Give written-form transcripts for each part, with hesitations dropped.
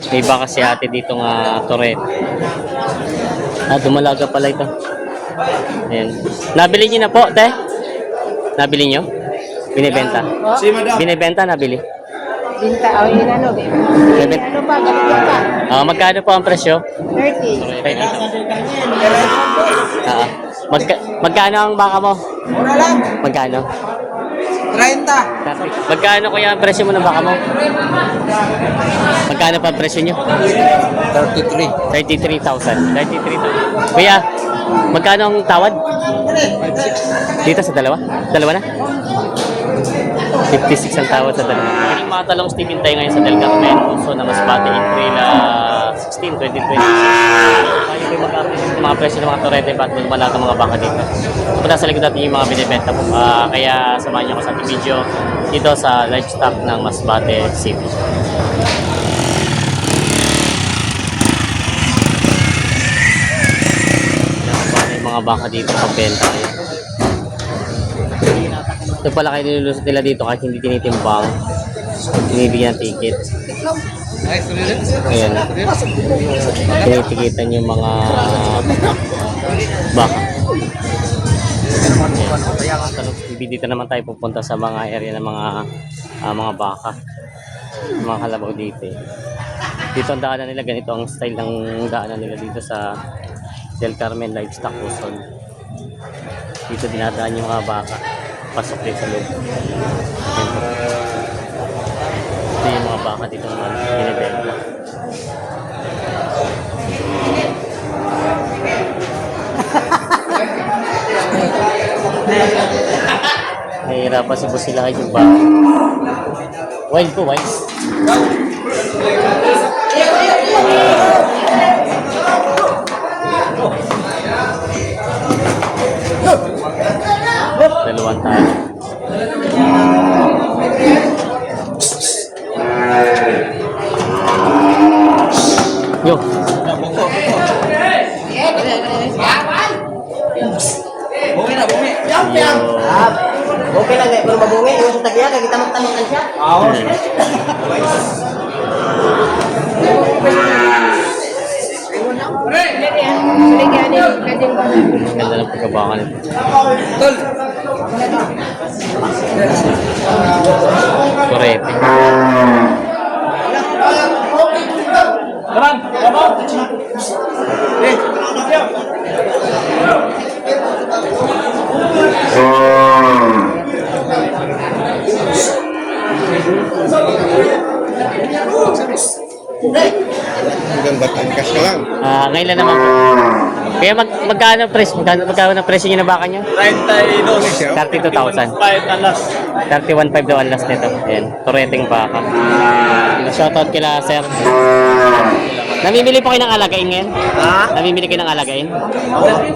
May iba kasi ate dito nga Toret. Dumalaga pala ito. Ayan. Nabili niyo na po, te? Nabili niyo? Binibenta? Binibenta, nabili? Binta, o yun ano, ano pa, ganito pa. Magkano po ang presyo? 30. Magkano ang baka mo? Mura lang. Magkano? 30. Magkano kuya ang presyo mo ng baka mo? Magkano pa ang presyo nyo? 33. 33,000. 33,000. Kuya, magkano ang tawad? 56. Dito sa dalawa? Dalawa na? 56 ang tawad sa dalawa. Yung mga talong Steven tayo ngayon sa Del Carmen, puso na Masbate, April 16, 2026. Tayo kayo mag-update ng mga presyo ng mga torete ba't malaga mga baka dito. Ito na sa likod natin yung mga binibenta po. Kaya samahan niyo ako sa ating video dito sa livestock ng Masbate City. Yung mga baka dito pagbenta. Ito pala kayo nilulusot nila dito kahit hindi tinitimbang. Binibigyan ng ticket. Ayan. Tinitikitan yung mga baka. Ayan. Dito naman tayo pupunta sa mga area ng mga baka. Mga kalabaw dito. Dito ang daanan nila. Ganito ang style ng daanan nila dito sa Del Carmen Livestock Luzon. Dito dinadaan yung mga baka. Pasok din sa loob. Ito yung mga baka dito naman binibenta. Nahihirapan si Busilahay yung baka. Wild po, wild. Dalawang tayo. Yo. Bumi na, bumi. Okay lang, pero mabungi. Yung sa tagya, kita magtanong siya. Ganda ng pagkabangan ito. Tol. Torete. Hanggang Batangas ka lang. Ngayon lang naman po. Kaya magkano ang presyo niyo na baka niyo? 32. 32,000. 31,500 daw ang last nito. Ayan, Toreteng baka. Shoutout kila sir. Namimili po kayo ng alagain ngayon? Namimili kayo ng alagain?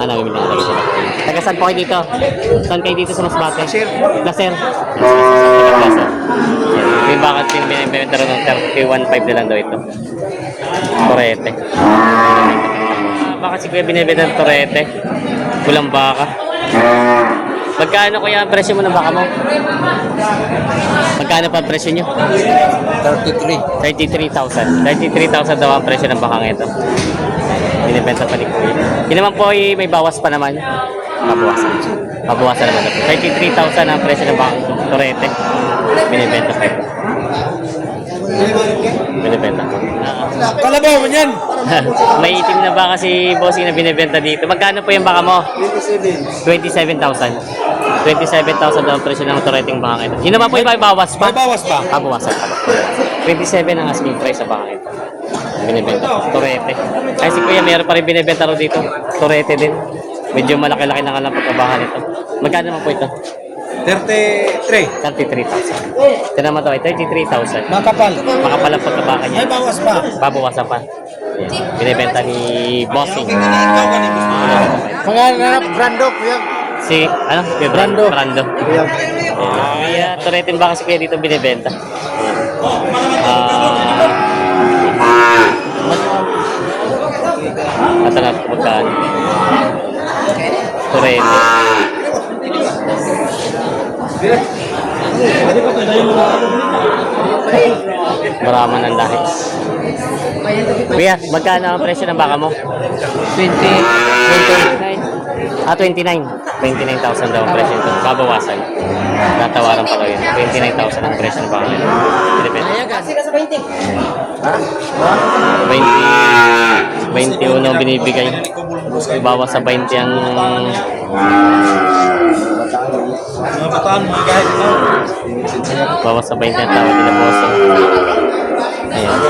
Namimili ng alagain sila. Taga saan po kayo dito? Saan kayo dito sa Masbate? Placer. Placer. Yung baka binibenta rin ng 31,500 na lang daw ito. Torete. Baka si kuya binibenta ng torete. Kulang baka. Magkano kuya ang presyo mo ng baka mo? Magkano pa ang presyo nyo? 33. 33,000. 33,000 daw ang presyo ng baka ito. Binibenta pa ni kuya. Yun naman po ay may bawas pa naman. Pabawasan. Pabawasan naman ito. 33,000 ang presyo ng baka torete. Binibenta pa ito. Binibenta pa. Kalabaw mo yan. May itim na baka si bossing na binibenta dito. Magkano po yung baka mo? 27,000. 27,000 daw ang presyo ng toreteng baka ito. Yun naman po yung bawas pa? May bawas pa. Bawasan pa. 27 ang asking price sa baka ito. Binibenta po. Torete. Ay si kuya mayroon pa rin binibenta ro dito. Torete din. Medyo malaki-laki na nga lang pagkabahan nito. Magkano naman po ito? 33. 33,000. Ito naman daw ay 33,000. Makapal. Makapal ang pagkabaka niya. May bawas pa. Babawasan pa. Yan. Binibenta ni Bossing. Mga brando yan. Si, ano? Kuya Brando. Brando. Kaya, turetin ba kasi kaya dito binibenta? Matanap ko magkano. Turete. Maraman ng dahil. Kuya, magkano ang presyo ng baka mo? 29. 29,000 daw ang presyo nito. Babawasan. Tatawaran pa daw yun. 29,000 ang presyo ng baka nito. Depende. Kasi ka sa 20. 21 ang binibigay. Bawas sa 20 ang Mga bataan, mga kahit na. bawas sa 20 ang tawad nila bossing. Ayan.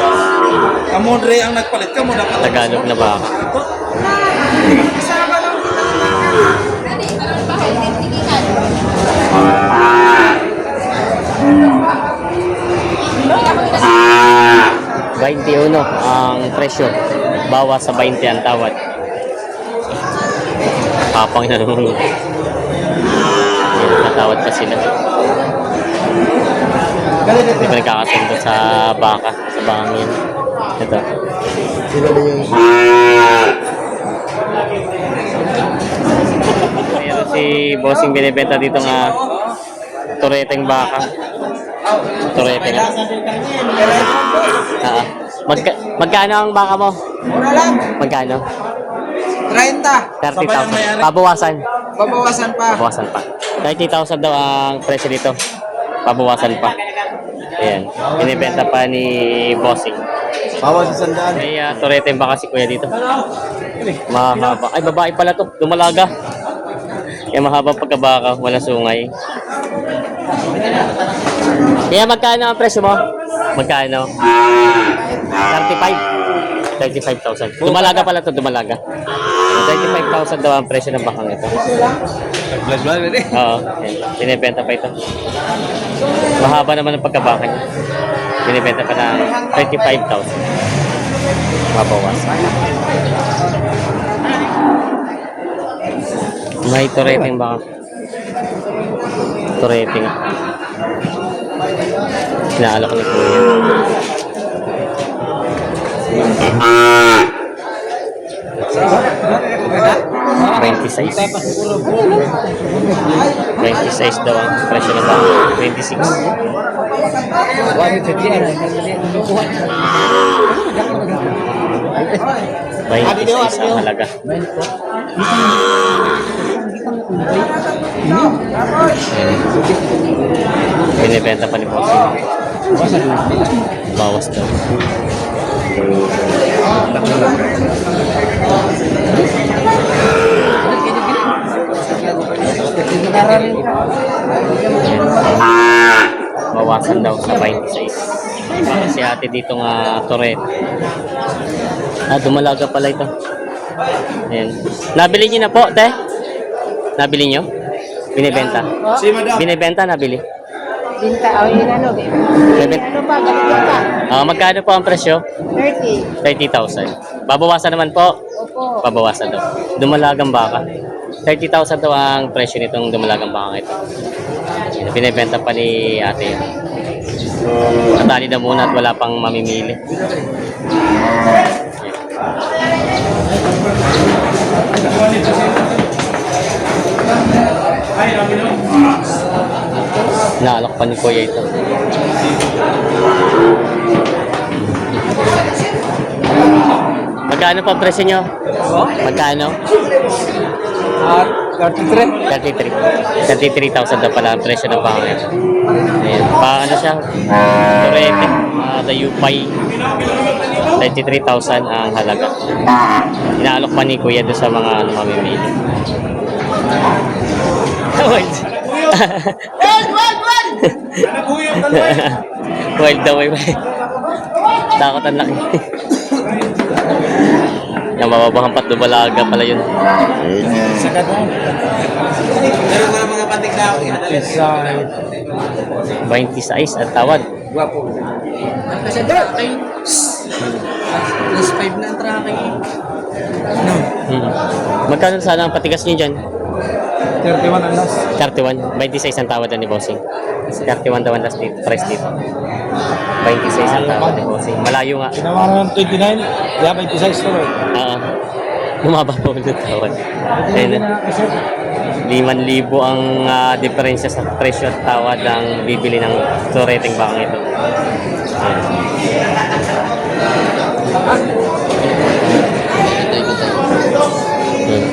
Kamu, Dre, ang nagpalit. Kamu dapat. Tagalog na baka. $21 ang presyo. Bawas sa 20 ang tawad. Papang na naman. Natawad pa sila. Hindi pa nagkakasundo sa baka. Sa bakang yun. Ito. Meron si bossing binibenta dito nga tureteng baka. Turete na. Magkano ang baka mo? Mura lang. Magkano? 30. 30,000. Pabawasan. Babawasan pa. Pabawasan pa. 30,000 daw ang presyo dito. Pabawasan pa. Ayan. Binibenta pa ni bossing. Bawas sa sandaan. May turete baka si kuya dito. Mahaba. Ay, babae pala to. Dumalaga. Kaya mahaba pagkabaka. Wala sungay. Kaya magkano ang presyo mo? Magkano? 35,000. Dumalaga pala to, dumalaga. 35,000 daw ang presyo ng bakang ito. Blas-blas, eh. Oo, yan. Binibenta pa ito. Mahaba naman ang pagkabaka niya. Binibenta pa ng 35,000. Mabawas. May tureteng baka. Tureteng. Inaalok ni Kuya. $26 daw ang presyo ng baka. 26. 26 ang halaga. Binibenta pa ni bossing. Bawas daw. Bawasan daw sa 26. Si ate dito nga Toret. Dumalaga pala ito. Ayan. Nabili niyo na po, te? Nabili niyo? Binibenta? Si Madam. Binibenta, nabili? Binta, yun ano, ano pa, ganito pa. Magkano po ang presyo? 30. 30,000. Babawasan naman po. Opo. Babawasan daw. Dumalagang baka. 30,000 daw ang presyo nitong dumalagang baka ito. Binibenta pa ni ate. Natali na muna at wala pang mamimili. Naalok pa ni Kuya ito. Magkano pa ang presyo nyo? Magkano? 33. 33,000 na pala ang presyo ng baka ito. Ayan. Paano siya? Turete. Dayupay. 33,000 ang halaga. Inaalok pa ni Kuya doon sa mga mamimili. Wild! Wild daw eh. Takot ang laki. Yung mababang pat dumalaga pala yun. Sagad mo. Meron mga patik na ako. 26 at tawad. Guwapo. Kasi tracking. Plus 5 na ang tracking. Magkano sana ang patigas niyo dyan? 31 ang last. 31. 26 ang tawad ni bossing. 31 daw ang last dito, price dito. 26 ang tawad ni bossing. Malayo nga. Tinawaran ng 29. Kaya 26 to. Lumaba po ulit tawad. Ayun na. 5,000 ang diferensya sa presyo at tawad ng bibili ng tureteng bakang ito. Ayan. Yan.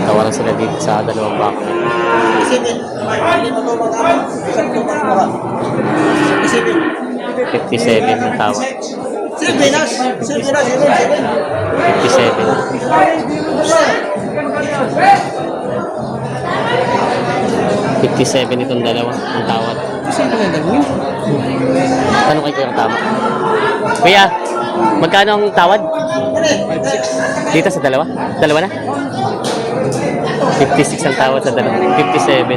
Tawaran sila dito sa dalawang baka. Isipin. Hindi mo ito mag-amal. Isang ito mag-amal. Isipin. 57 na tawad. Silipinas. Silipinas. Silipinas. 57 itong dalawa ang tawad. Tanong kay Kuya ang tama. Kuya, magkano ang tawad? Dito sa dalawa? Dalawa na? 56 ang tawad sa dalawa. 57.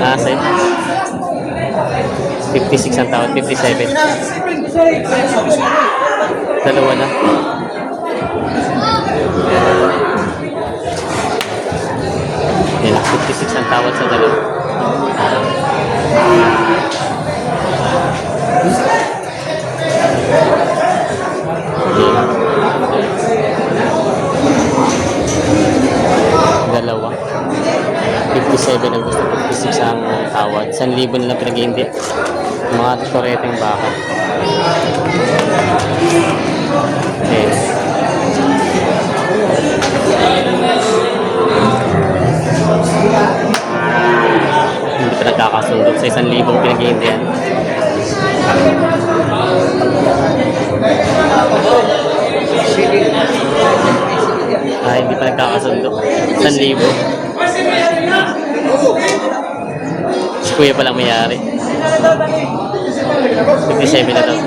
Ah, sa'yo. 56 ang tawad. 57. Dalawa na. Yan, 56 ang tawad sa dalawa. Dalawa. 57 ang gusto, 56 ang tawad. 1,000 na lang pinag-iindi. Mga toreteng baka. Okay. Hindi pa nagkakasundo sa 1,000 pinag-iindi yan. Hindi pa nagkakasundo. 1,000. Si Kuya palang mayari. 57 na daw.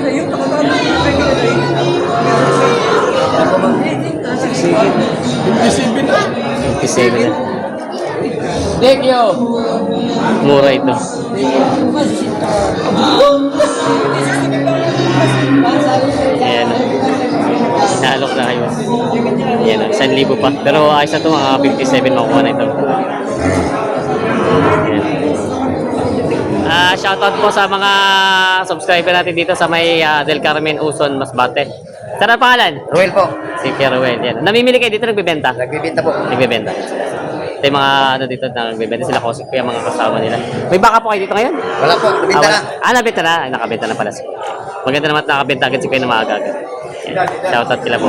57 na. Thank you. Mura ito. Ayan. Naalok na kayo. Ayan, 1,000 pa. Pero ayos na ito, mga 57 makuha na ito. Ayan. Shoutout po sa mga subscriber natin dito sa may Del Carmen, Uson, Masbate. Saan ang pangalan? Ruel po. Si Kuya Ruel. Yan. Namimili kayo dito, nagbibenta? Nagbibinta po. Nagbibenta. Ito yung mga ano dito na nagbibenta sila kasi kuya mga kasama nila. May baka po kayo dito ngayon? Wala po. Nabinta na. Nabenta na. Ay, nakabenta na pala. Maganda naman nakabenta agad si Kuya na maaga agad. Shoutout sila po.